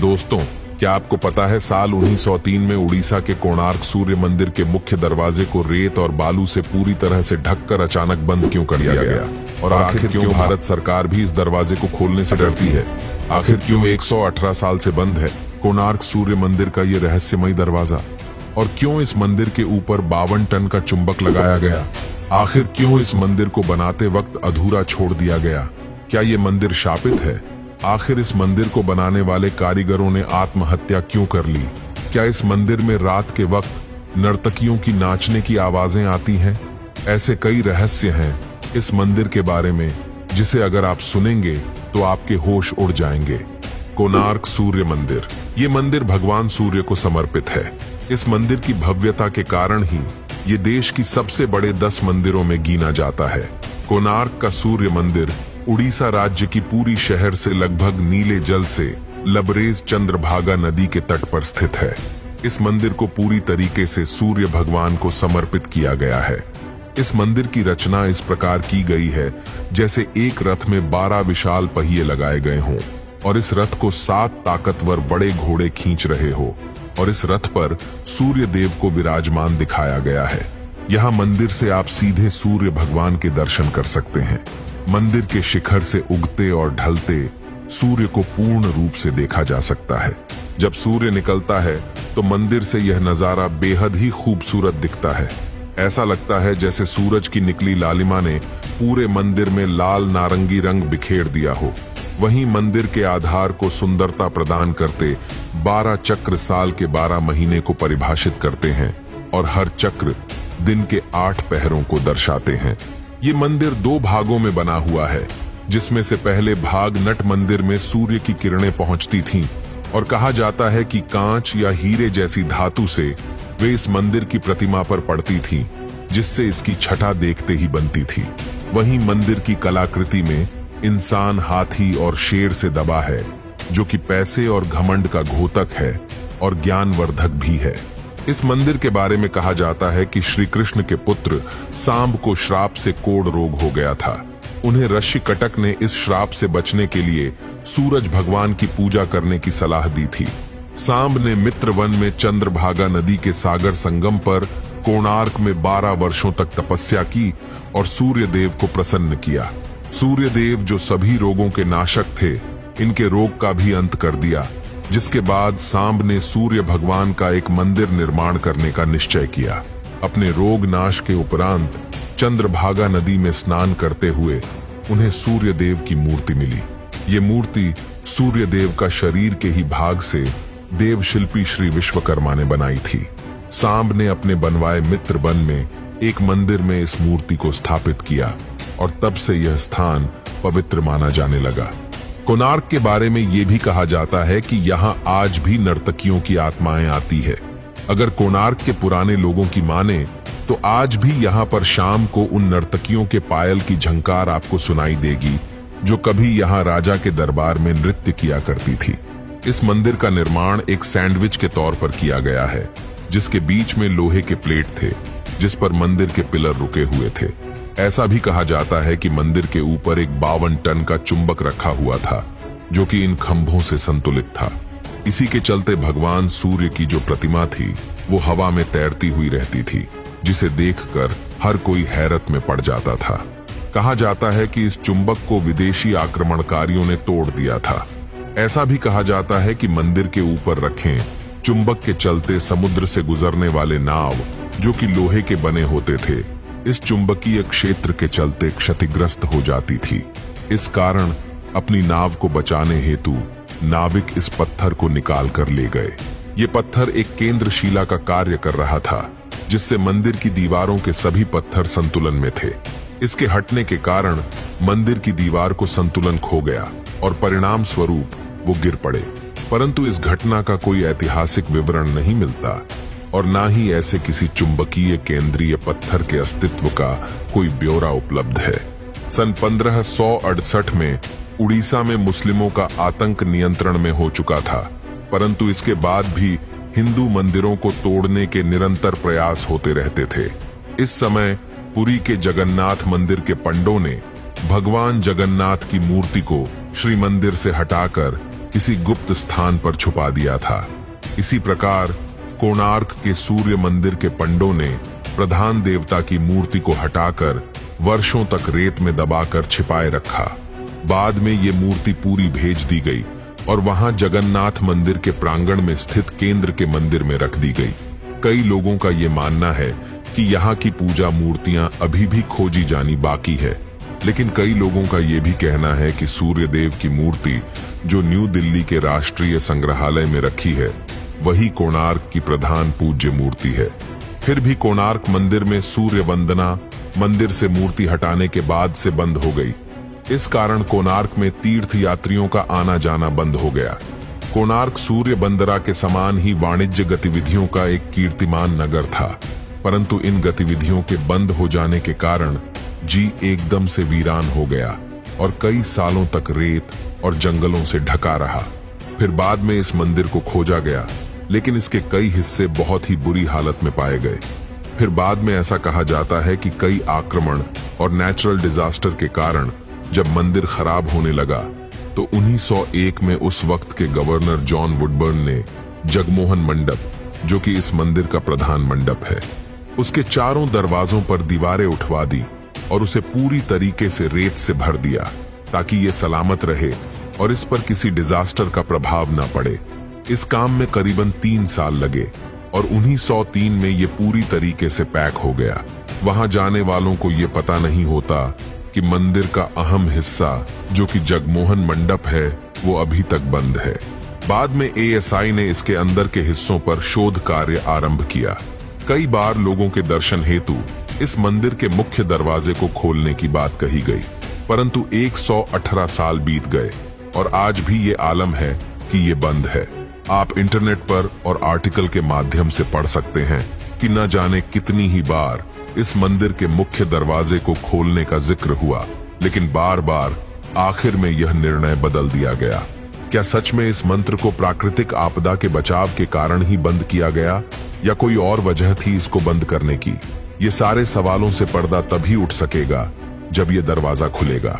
दोस्तों, क्या आपको पता है साल 1903 में उड़ीसा के कोणार्क सूर्य मंदिर के मुख्य दरवाजे को रेत और बालू से पूरी तरह से ढककर अचानक बंद क्यों कर दिया गया? और आखिर क्यों भारत सरकार भी इस दरवाजे को खोलने से डरती है? आखिर क्यों 118 साल से बंद है कोणार्क सूर्य मंदिर का ये रहस्यमयी दरवाजा? और क्यों इस मंदिर के ऊपर 52 टन का चुंबक लगाया गया? आखिर क्यों इस मंदिर को बनाते वक्त अधूरा छोड़ दिया गया? क्या ये मंदिर शापित है? आखिर इस मंदिर को बनाने वाले कारीगरों ने आत्महत्या क्यों कर ली? क्या इस मंदिर में रात के वक्त नर्तकियों की नाचने की आवाजें आती हैं? ऐसे कई रहस्य हैं इस मंदिर के बारे में जिसे अगर आप सुनेंगे तो आपके होश उड़ जाएंगे। कोणार्क सूर्य मंदिर, ये मंदिर भगवान सूर्य को समर्पित है। इस मंदिर की भव्यता के कारण ही ये देश की सबसे बड़े 10 मंदिरों में गिना जाता है। कोणार्क का सूर्य मंदिर उड़ीसा राज्य की पूरी शहर से लगभग नीले जल से लबरेज चंद्रभागा नदी के तट पर स्थित है। इस मंदिर को पूरी तरीके से सूर्य भगवान को समर्पित किया गया है। इस मंदिर की रचना इस प्रकार की गई है जैसे एक रथ में 12 विशाल पहिए लगाए गए हों और इस रथ को 7 ताकतवर बड़े घोड़े खींच रहे हो और इस रथ पर सूर्य देव को विराजमान दिखाया गया है। यहाँ मंदिर से आप सीधे सूर्य भगवान के दर्शन कर सकते हैं। मंदिर के शिखर से उगते और ढलते सूर्य को पूर्ण रूप से देखा जा सकता है। जब सूर्य निकलता है तो मंदिर से यह नजारा बेहद ही खूबसूरत दिखता है। ऐसा लगता है जैसे सूरज की निकली लालिमा ने पूरे मंदिर में लाल नारंगी रंग बिखेर दिया हो। वहीं मंदिर के आधार को सुंदरता प्रदान करते 12 चक्र साल के 12 महीने को परिभाषित करते हैं और हर चक्र दिन के 8 पहरों को दर्शाते हैं। ये मंदिर 2 भागों में बना हुआ है, जिसमें से पहले भाग नट मंदिर में सूर्य की किरणें पहुंचती थीं और कहा जाता है कि कांच या हीरे जैसी धातु से वे इस मंदिर की प्रतिमा पर पड़ती थीं, जिससे इसकी छटा देखते ही बनती थी। वहीं मंदिर की कलाकृति में इंसान, हाथी और शेर से दबा है, जो कि पैसे और घमंड का घोतक है और ज्ञानवर्धक भी है। इस मंदिर के बारे में कहा जाता है कि श्री कृष्ण के पुत्र सांब को श्राप से कोढ़ रोग हो गया था। उन्हें ऋषि कटक ने इस श्राप से बचने के लिए सूरज भगवान की पूजा करने की सलाह दी थी। सांब ने मित्रवन में चंद्रभागा नदी के सागर संगम पर कोणार्क में 12 वर्षों तक तपस्या की और सूर्य देव को प्रसन्न किया। सूर्य देव, जो सभी रोगों के नाशक थे, इनके रोग का भी अंत कर दिया, जिसके बाद सांब ने सूर्य भगवान का एक मंदिर निर्माण करने का निश्चय किया। अपने रोग नाश के उपरांत चंद्रभागा नदी में स्नान करते हुए उन्हें सूर्य देव की मूर्ति मिली। ये मूर्ति सूर्य देव का शरीर के ही भाग से देव शिल्पी श्री विश्वकर्मा ने बनाई थी। सांब ने अपने बनवाए मित्र वन में एक मंदिर में इस मूर्ति को स्थापित किया और तब से यह स्थान पवित्र माना जाने लगा। कोणार्क के बारे में यह भी कहा जाता है कि यहाँ आज भी नर्तकियों की आत्माएं आती है। अगर कोणार्क के पुराने लोगों की माने तो आज भी यहाँ पर शाम को उन नर्तकियों के पायल की झंकार आपको सुनाई देगी, जो कभी यहाँ राजा के दरबार में नृत्य किया करती थी। इस मंदिर का निर्माण एक सैंडविच के तौर पर किया गया है, जिसके बीच में लोहे के प्लेट थे, जिस पर मंदिर के पिलर रुके हुए थे। ऐसा भी कहा जाता है कि मंदिर के ऊपर एक 52 टन का चुंबक रखा हुआ था, जो कि इन खंभों से संतुलित था। इसी के चलते भगवान सूर्य की जो प्रतिमा थी वो हवा में तैरती हुई रहती थी, जिसे देखकर हर कोई हैरत में पड़ जाता था। कहा जाता है कि इस चुंबक को विदेशी आक्रमणकारियों ने तोड़ दिया था। ऐसा भी कहा जाता है कि मंदिर के ऊपर रखे चुंबक के चलते समुद्र से गुजरने वाले नाव, जो कि लोहे के बने होते थे, इस चुंबकीय क्षेत्र के चलते क्षतिग्रस्त हो जाती थी। इस कारण अपनी नाव को बचाने हेतु नाविक इस पत्थर को निकाल कर ले गए। ये पत्थर एक केंद्रशिला का कार्य कर रहा था, जिससे मंदिर की दीवारों के सभी पत्थर संतुलन में थे। इसके हटने के कारण मंदिर की दीवार को संतुलन खो गया और परिणाम स्वरूप वो गिर पड़े। परंतु इस घटना का कोई ऐतिहासिक विवरण नहीं मिलता और ना ही ऐसे किसी चुंबकीय केंद्रीय पत्थर के अस्तित्व का कोई ब्यौरा उपलब्ध है। सन 1568 में उड़ीसा में मुस्लिमों का आतंक नियंत्रण में हो चुका था, परंतु इसके बाद भी हिंदू मंदिरों को तोड़ने के निरंतर प्रयास होते रहते थे। इस समय पुरी के जगन्नाथ मंदिर के पंडों ने भगवान जगन्नाथ की मूर्ति को श्री मंदिर से हटाकर किसी गुप्त स्थान पर छुपा दिया था। इसी प्रकार कोणार्क के सूर्य मंदिर के पंडों ने प्रधान देवता की मूर्ति को हटाकर वर्षों तक रेत में दबाकर छिपाए रखा। बाद में ये मूर्ति पूरी भेज दी गई और वहां जगन्नाथ मंदिर के प्रांगण में स्थित केंद्र के मंदिर में रख दी गई। कई लोगों का ये मानना है कि यहाँ की पूजा मूर्तियां अभी भी खोजी जानी बाकी है, लेकिन कई लोगों का ये भी कहना है कि सूर्य देव की मूर्ति जो न्यू दिल्ली के राष्ट्रीय संग्रहालय में रखी है वही कोणार्क की प्रधान पूज्य मूर्ति है। फिर भी कोणार्क मंदिर में सूर्य वंदना मंदिर से मूर्ति हटाने के बाद से बंद हो गई। इस कारण कोणार्क में तीर्थ यात्रियों का आना जाना बंद हो गया। कोणार्क सूर्य बंदरा के समान ही वाणिज्य गतिविधियों का एक कीर्तिमान नगर था, परंतु इन गतिविधियों के बंद हो जाने के कारण जी एकदम से वीरान हो गया और कई सालों तक रेत और जंगलों से ढका रहा। फिर बाद में इस मंदिर को खोजा गया, लेकिन इसके कई हिस्से बहुत ही बुरी हालत में पाए गए। फिर बाद में ऐसा कहा जाता है कि कई आक्रमण और नेचुरल डिजास्टर के कारण जब मंदिर खराब होने लगा तो 1901 में उस वक्त के गवर्नर जॉन वुडबर्न ने जगमोहन मंडप, जो कि इस मंदिर का प्रधान मंडप है, उसके चारों दरवाजों पर दीवारें उठवा दी और उसे पूरी तरीके से रेत से भर दिया ताकि ये सलामत रहे और इस पर किसी डिजास्टर का प्रभाव न पड़े। इस काम में करीबन 3 साल लगे और 1903 में ये पूरी तरीके से पैक हो गया। वहां जाने वालों को ये पता नहीं होता कि मंदिर का अहम हिस्सा जो कि जगमोहन मंडप है वो अभी तक बंद है। बाद में ASI ने इसके अंदर के हिस्सों पर शोध कार्य आरंभ किया। कई बार लोगों के दर्शन हेतु इस मंदिर के मुख्य दरवाजे को खोलने की बात कही गई, परंतु 118 साल बीत गए और आज भी ये आलम है कि ये बंद है। आप इंटरनेट पर और आर्टिकल के माध्यम से पढ़ सकते हैं कि न जाने कितनी ही बार इस मंदिर के मुख्य दरवाजे को खोलने का जिक्र हुआ, लेकिन बार बार आखिर में यह निर्णय बदल दिया गया। क्या सच में इस मंत्र को प्राकृतिक आपदा के बचाव के कारण ही बंद किया गया या कोई और वजह थी इसको बंद करने की? ये सारे सवालों से पर्दा तभी उठ सकेगा जब ये दरवाजा खुलेगा।